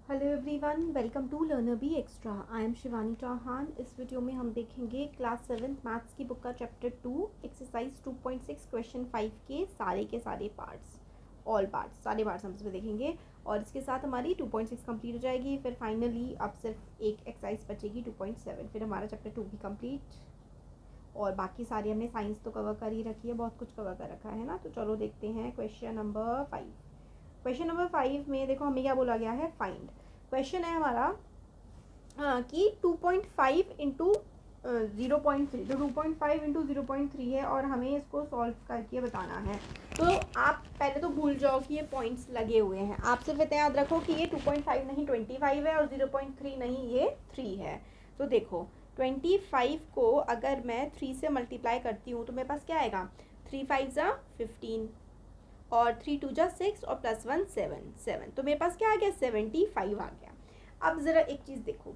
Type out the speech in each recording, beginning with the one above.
Hello everyone, welcome to Learner B Extra. I am Shivani Chauhan. इस video में हम देखेंगे क्लास 7th मैथ्स की बुक का चैप्टर 2 एक्सरसाइज 2.6 क्वेश्चन 5 के सारे पार्ट्स, ऑल पार्ट्स, सारे पार्ट्स हम इसमें देखेंगे और इसके साथ हमारी 2.6 कंप्लीट हो जाएगी। फिर फाइनली अब सिर्फ एक एक्सरसाइज बचेगी 2.7, फिर हमारा चैप्टर 2 भी कंप्लीट। और बाकी सारी हमने साइंस तो कवर कर ही रखी है, बहुत कुछ कवर कर रखा है ना। तो चलो देखते हैं क्वेश्चन नंबर 5। क्वेश्चन नंबर 5 में देखो हमें क्या बोला गया है, फाइंड। क्वेश्चन है हमारा कि 2.5 इंटू 0.3, तो 2.5 इंटू 0.3 है और हमें इसको सॉल्व करके बताना है। तो आप पहले तो भूल जाओ कि ये पॉइंट्स लगे हुए हैं। आप सिर्फ इतना याद रखो कि ये 2.5 नहीं 25 है और 0.3 नहीं ये 3 है। तो देखो 25 को अगर मैं 3 से मल्टीप्लाई करती हूँ तो मेरे पास क्या आएगा, 3 5 ज़ा 15 और 3 2 जा 6 और प्लस 1 7, तो मेरे पास क्या आ गया, 75 आ गया। अब ज़रा एक चीज़ देखो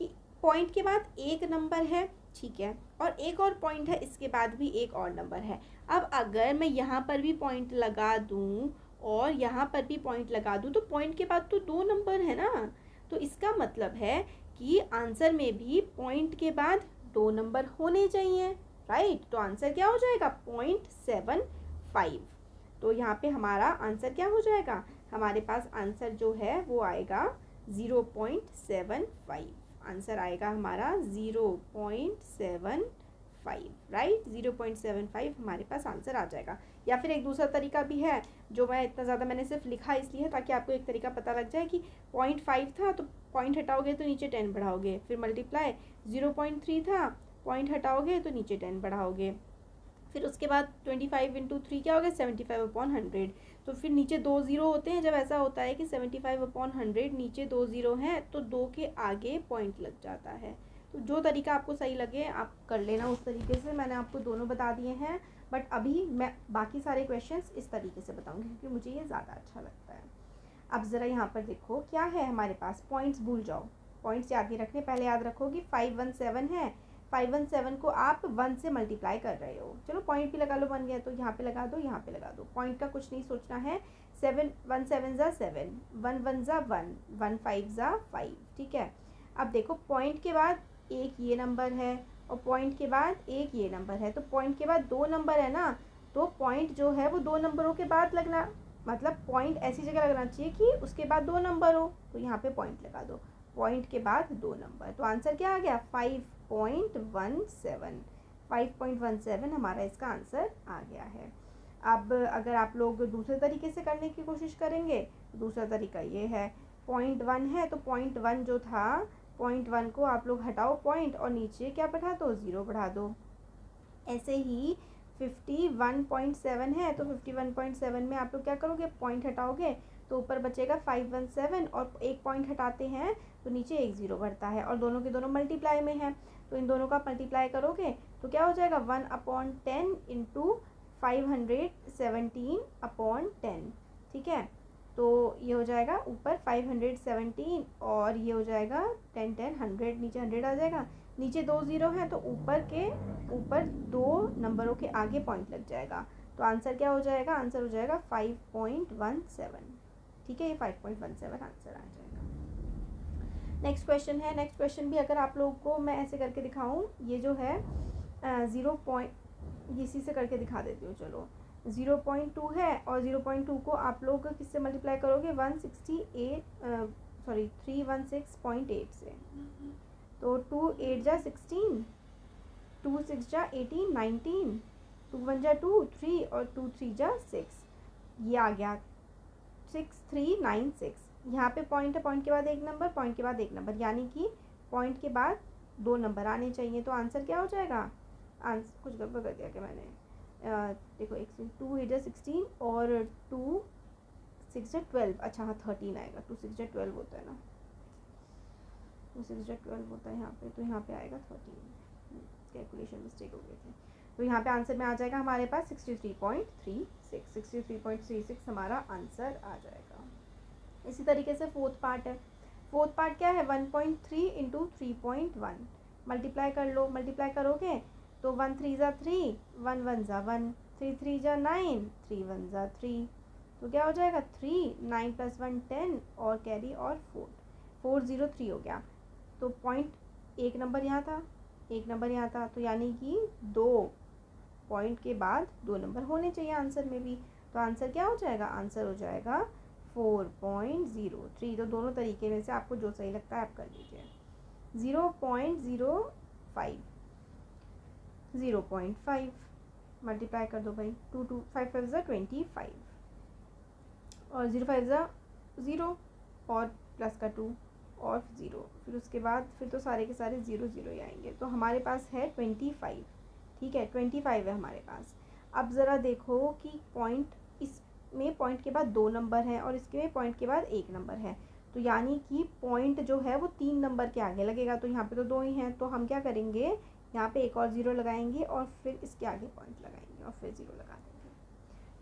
कि पॉइंट के बाद एक नंबर है, ठीक है, और एक और पॉइंट है, इसके बाद भी एक और नंबर है। अब अगर मैं यहाँ पर भी पॉइंट लगा दूँ और यहाँ पर भी पॉइंट लगा दूँ तो पॉइंट के बाद तो दो नंबर है ना। तो इसका मतलब है कि आंसर में भी पॉइंट के बाद दो नंबर होने चाहिए, राइट। तो आंसर क्या हो जाएगा, 0.75। तो यहाँ पे हमारा आंसर क्या हो जाएगा, हमारे पास आंसर जो है वो आएगा 0.75। आंसर आएगा हमारा 0.75, राइट। 0.75 हमारे पास आंसर आ जाएगा। या फिर एक दूसरा तरीका भी है जो मैं इतना ज़्यादा मैंने सिर्फ लिखा इसलिए ताकि आपको एक तरीका पता लग जाए कि 0.5 था तो पॉइंट हटाओगे तो नीचे 10 बढ़ाओगे, फिर मल्टीप्लाई 0.3 था, पॉइंट हटाओगे तो नीचे 10 बढ़ाओगे, फिर उसके बाद 25 इंटू 3 क्या हो गया, 75/100। तो फिर नीचे दो ज़ीरो होते हैं, जब ऐसा होता है कि 75/100 नीचे दो ज़ीरो हैं तो दो के आगे पॉइंट लग जाता है। तो जो तरीका आपको सही लगे आप कर लेना उस तरीके से। मैंने आपको दोनों बता दिए हैं, बट अभी मैं बाकी सारे क्वेश्चंस इस तरीके से बताऊंगी क्योंकि मुझे ये ज़्यादा अच्छा लगता है। अब ज़रा यहाँ पर देखो क्या है हमारे पास, पॉइंट्स भूल जाओ, पॉइंट्स याद नहीं रखने। पहले याद रखो कि 517 है, 517 को आप 1 से मल्टीप्लाई कर रहे हो। चलो पॉइंट भी लगा लो, बन गया तो यहाँ पे लगा दो, यहाँ पे लगा दो, पॉइंट का कुछ नहीं सोचना है। 7 1 7 ज़ा 7, 1 1 ज़ा 1, 1 5 ज़ा 5, ठीक है। अब देखो पॉइंट के बाद एक ये नंबर है और पॉइंट के बाद एक ये नंबर है, तो पॉइंट के बाद दो नंबर है ना, तो पॉइंट जो है वो दो नंबरों के बाद लगना, मतलब पॉइंट ऐसी जगह लगना चाहिए कि उसके बाद दो नंबर हो, तो यहाँ पे पॉइंट लगा दो, पॉइंट के बाद दो नंबर। तो आंसर क्या आ गया, 5.17। 5.17 हमारा इसका आंसर आ गया है। अब अगर आप लोग दूसरे तरीके से करने की कोशिश करेंगे, दूसरा तरीका ये है, 0.1 है तो 0.1 जो था, 0.1 को आप लोग हटाओ पॉइंट और नीचे क्या बढ़ा दो, ज़ीरो बढ़ा दो। ऐसे ही 51.7 है तो 51.7 में आप लोग क्या करोगे, पॉइंट हटाओगे तो ऊपर बचेगा 517 और एक पॉइंट हटाते हैं तो नीचे एक ज़ीरो बढ़ता है और दोनों के दोनों मल्टीप्लाई में है, तो इन दोनों का मल्टीप्लाई करोगे तो क्या हो जाएगा, 1/10 इंटू 517/10, ठीक है। तो ये हो जाएगा ऊपर 517 और ये हो जाएगा 10 10 100, नीचे 100 आ जाएगा, नीचे दो ज़ीरो हैं तो ऊपर दो नंबरों के आगे पॉइंट लग जाएगा। तो आंसर क्या हो जाएगा, आंसर हो जाएगा 5.17, ठीक है। ये 5.17 आंसर आ जाएगा। नेक्स्ट क्वेश्चन है, नेक्स्ट क्वेश्चन भी अगर आप लोगों को मैं ऐसे करके दिखाऊं, ये जो है 0 पॉइंट इसी से करके दिखा देती हूँ। चलो 0.2 है और 0.2 को आप लोग किससे मल्टीप्लाई करोगे, 316.8 से। तो 2 8 जा 16, 2 6 जा 18 19, 2 1 जा 2 3 और 2 3 जा 6, ये आ गया 6396। यहाँ पे पॉइंट है, पॉइंट के बाद एक नंबर, पॉइंट के बाद एक नंबर, यानी कि पॉइंट के बाद दो नंबर आने चाहिए। तो आंसर क्या हो जाएगा, आंसर कुछ गड़बड़ कर दिया क्या मैंने, देखो एक 2 8 जा 16 और 2 6 जा 12, अच्छा हाँ 13 आएगा, 2 6 जा 12 होता है ना, 2 6 जा 12 होता है यहाँ पे, तो यहाँ पे आएगा 13, कैलकुलेशन मिस्टेक हो गई थी। तो यहाँ पे आंसर में आ जाएगा हमारे पास 63.36 हमारा आंसर आ जाएगा। इसी तरीके से फोर्थ पार्ट है, फोर्थ पार्ट क्या है, 1.3 इंटू 3.1, मल्टीप्लाई कर लो, मल्टीप्लाई करोगे तो 1 3 ज़ा 3, 1 1 ज़ा 1, 3 3 ज़ा 9, 3 1 ज़ा 3, तो क्या हो जाएगा 3, 9 + 1 10 और कैरी और 403 हो गया। तो पॉइंट एक नंबर यहाँ था, एक नंबर यहाँ था, तो यानी कि 2 पॉइंट के बाद 2 नंबर होने चाहिए आंसर में भी। तो आंसर क्या हो जाएगा, आंसर हो जाएगा 4.03। तो दोनों तरीके में से आपको जो सही लगता है आप कर लीजिए। 0.05 0.5 मल्टीप्लाई कर दो भाई, 2 2 5 5 ज़ा 25 और 0 5 ज़ा 0 और प्लस का 2 और 0, फिर उसके बाद फिर तो सारे के सारे 0 0 ही आएंगे। तो हमारे पास है 25, ठीक है 25 है हमारे पास। अब ज़रा देखो कि पॉइंट, इसमें पॉइंट के बाद 2 नंबर हैं और इसके में पॉइंट के बाद 1 नंबर है, तो यानी कि पॉइंट जो है वो 3 नंबर के आगे लगेगा। तो यहाँ पे तो 2 ही हैं, तो हम क्या करेंगे, यहाँ पे एक और 0 लगाएंगे और फिर इसके आगे पॉइंट लगाएंगे और फिर 0 लगा देंगे।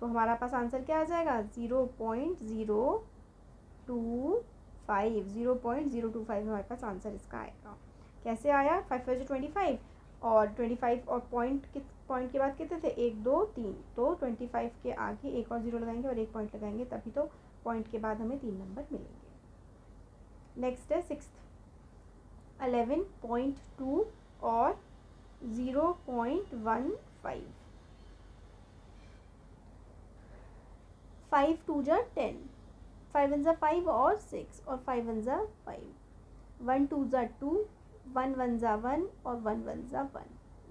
तो हमारा पास आंसर क्या आ जाएगा 0.025 0.025 हमारे पास आंसर इसका आएगा। कैसे आया, 5 5 25 और 25 और पॉइंट के बाद कितने थे, 1 2 3, तो 25 के आगे एक और 0 लगाएंगे और एक पॉइंट लगाएंगे, तभी तो पॉइंट के बाद हमें 3 नंबर मिलेंगे। नेक्स्ट है 6th, 11.2 और 0.15। 5 2 ज़ा 10, 5 1 ज़ा 5 और 6 और 5 1 ज़ा 5, 1 2 ज़ा 2, 1 1 ज़ा 1 और 1 1 ज़ा 1।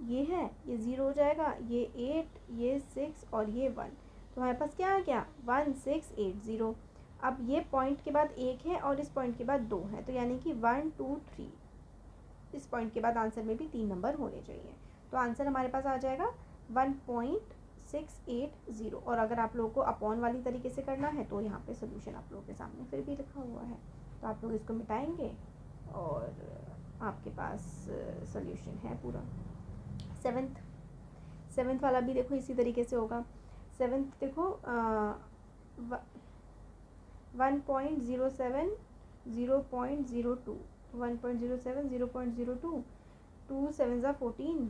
ये है, ये 0 हो जाएगा, ये 8, ये 6 और ये 1। तो हमारे पास क्या आ गया 1680। अब ये पॉइंट के बाद 1 है और इस पॉइंट के बाद 2 है, तो यानी कि 1 2 3, इस पॉइंट के बाद आंसर में भी 3 नंबर होने चाहिए। तो आंसर हमारे पास आ जाएगा 1.680। और अगर आप लोगों को अपॉन वाली तरीके से करना है तो यहाँ पे सोल्यूशन आप लोगों के सामने फिर भी लिखा हुआ है, तो आप लोग इसको मिटाएंगे और आपके पास सोल्यूशन है पूरा। 7th वाला भी देखो इसी तरीके से होगा। 7th देखो 1.07 0.02, 1.07 0.02, 2 7 ज़ा 14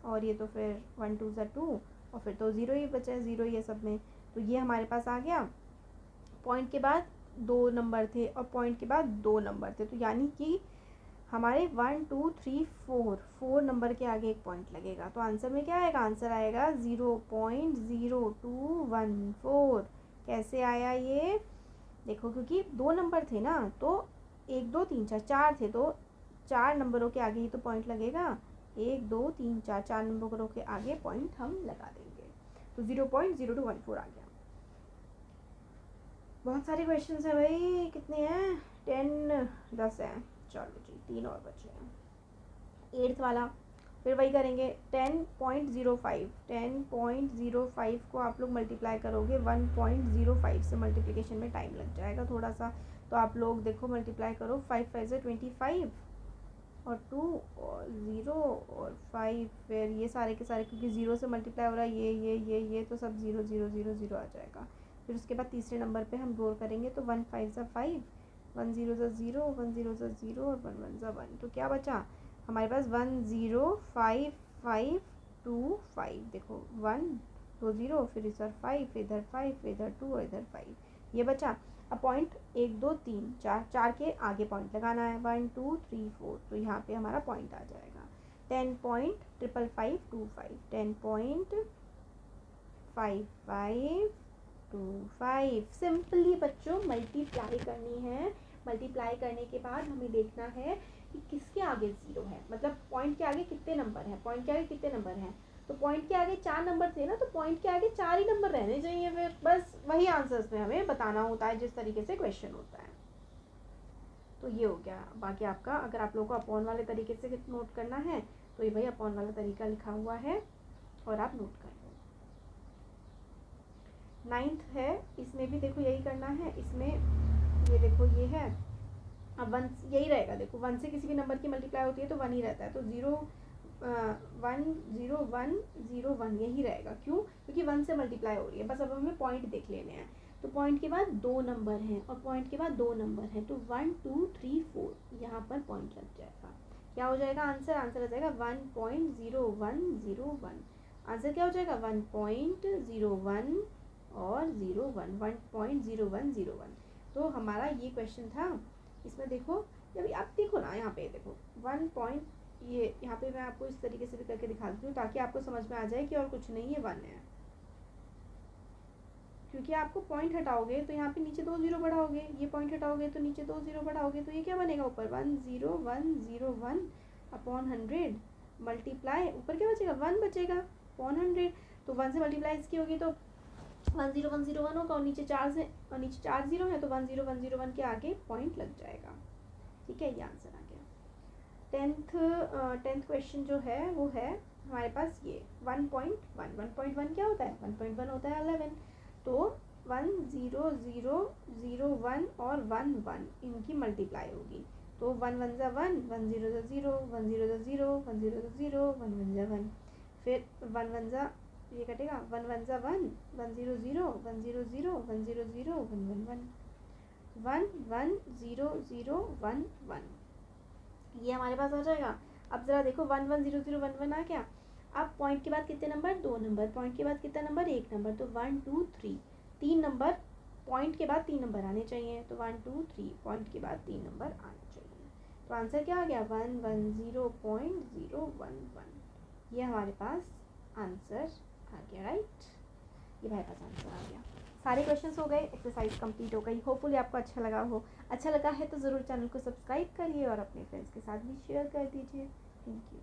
और ये तो फिर 1 2 ज़ा 2 और फिर तो 0 ही बचा है, 0 ही है सब में। तो ये हमारे पास आ गया, पॉइंट के बाद 2 नंबर थे और पॉइंट के बाद 2 नंबर थे, तो यानी कि हमारे 1 2 3 4 नंबर के आगे एक पॉइंट लगेगा। तो आंसर में क्या आएगा, आंसर आएगा 0.0214। कैसे आया ये, देखो क्योंकि 2 नंबर थे ना, तो 1 2 3 4 4 थे, तो 4 नंबरों के आगे ही तो पॉइंट लगेगा, 1 2 3 4 4 नंबरों के आगे पॉइंट हम लगा देंगे। तो 0.0214 आ गया। बहुत सारे क्वेश्चंस हैं भाई, कितने हैं 10 हैं, चलो जी 3 और बचे हैं। 8th वाला फिर वही करेंगे, 10.05 को आप लोग मल्टीप्लाई करोगे 1.05 से, मल्टीप्लिकेशन में टाइम लग जाएगा थोड़ा सा, तो आप लोग देखो मल्टीप्लाई करो, 5 5 ज़ा 25 और 2 और 0 और 5, फिर ये सारे के सारे क्योंकि 0 से मल्टीप्लाई हो रहा है, ये तो सब 0 0 0 0 आ जाएगा। फिर उसके बाद तीसरे नंबर पे हम जोड़ करेंगे, तो 1 5 ज़ा 5, 1 0 ज़ा 0, 1 0 ज़ा 0 और 1 1 ज़ा 1। तो क्या बचा हमारे पास 10525, देखो 1 2 0, फिर इधर 5, इधर 5, इधर 2 और इधर 5, ये बचा। अब पॉइंट 1 2 3 4 4 के आगे पॉइंट लगाना है, 1 2 3 4, तो यहाँ पे हमारा पॉइंट आ जाएगा 10.55525, 10.5525। सिंपली बच्चों मल्टीप्लाई करनी है, मल्टीप्लाई करने के बाद हमें देखना है कि किसके आगे 0 है, मतलब पॉइंट के आगे कितने नंबर हैं, पॉइंट के आगे कितने नंबर हैं। तो पॉइंट के आगे 4 नंबर थे ना, तो पॉइंट के आगे 4 ही नंबर रहने चाहिए, फिर बस वही आंसर्स में हमें बताना होता है जिस तरीके से क्वेश्चन होता है। तो ये हो गया। बाकी आपका, अगर आप लोगों को अपॉन वाले तरीके से नोट करना है तो ये भाई अपॉन वाला तरीका लिखा हुआ है और आप नोट कर लो। 9th है, इसमें भी देखो यही करना है, इसमें ये देखो ये है, अब 1 यही रहेगा, देखो 1 से किसी भी नंबर की मल्टीप्लाई होती है तो 1 ही रहता है, तो 0 1 0 1 0 1 यही रहेगा। क्यों, क्योंकि 1 से मल्टीप्लाई हो रही है, बस अब हमें पॉइंट देख लेने हैं। तो पॉइंट के बाद 2 नंबर हैं और पॉइंट के बाद 2 नंबर हैं, तो 1 2 3 4 यहाँ पर पॉइंट लग जाएगा। क्या हो जाएगा आंसर, आंसर आ जाएगा 1.0101। आंसर क्या हो जाएगा 1.0101। और 01 1.0101। तो हमारा ये क्वेश्चन था। इसमें देखो अभी आप देखो ना, यहाँ पे देखो 1 पॉइंट, ये यहाँ पे मैं आपको इस तरीके से भी करके दिखा देती हूँ ताकि आपको समझ में आ जाए कि और कुछ नहीं है 1 है, क्योंकि आपको पॉइंट हटाओगे तो यहाँ पे नीचे 2 0 बढ़ाओगे, ये पॉइंट हटाओगे तो नीचे 2 0 बढ़ाओगे, तो ये क्या बनेगा ऊपर 10101 अपॉन 100 मल्टीप्लाई, ऊपर क्या बचेगा 1 बचेगा अपॉन 100। तो 1 से मल्टीप्लाई इसकी होगी तो 10101 होगा, और नीचे 4 से, और नीचे 4 0 है तो 10101 के आगे पॉइंट लग जाएगा। ठीक है, ये आंसर आ गया। टेंथ क्वेश्चन जो है वो है हमारे पास ये 1.1। 1.1 क्या होता है, 1.1 होता है 11। तो 1 0 0 0 1 और 1 1 इनकी मल्टीप्लाई होगी, तो 1 1 ज़ा 1, 1 0 ज़ा 0, 1 0 ज़ा 0, 1 0 ज़ा 0, 1 1 ज़ा 1, फिर 1 1 ज़ा, ये कटेगा 1 1 ज़ा 1, 1 0 0, 1 0 0, 1 0 0, 1 1 1, 1 1 0 0 1 1, ये हमारे पास आ जाएगा। अब ज़रा देखो 1 1 0 0 1 1 आ गया। अब पॉइंट के बाद कितने नंबर, 2 नंबर, पॉइंट के बाद कितना नंबर, 1 नंबर, तो 1 2 3, 3 नंबर, पॉइंट के बाद 3 नंबर आने चाहिए, तो 1 2 3 पॉइंट के बाद 3 नंबर आने चाहिए। तो आंसर क्या आ गया 110.011। ये हमारे पास आंसर आ गया, राइट। ये हमारे पास आंसर आ गया। सारे क्वेश्चंस हो गए, एक्सरसाइज कंप्लीट हो गई। होपफुली आपको अच्छा लगा हो। अच्छा लगा है तो ज़रूर चैनल को सब्सक्राइब करिए और अपने फ्रेंड्स के साथ भी शेयर कर दीजिए। Thank you.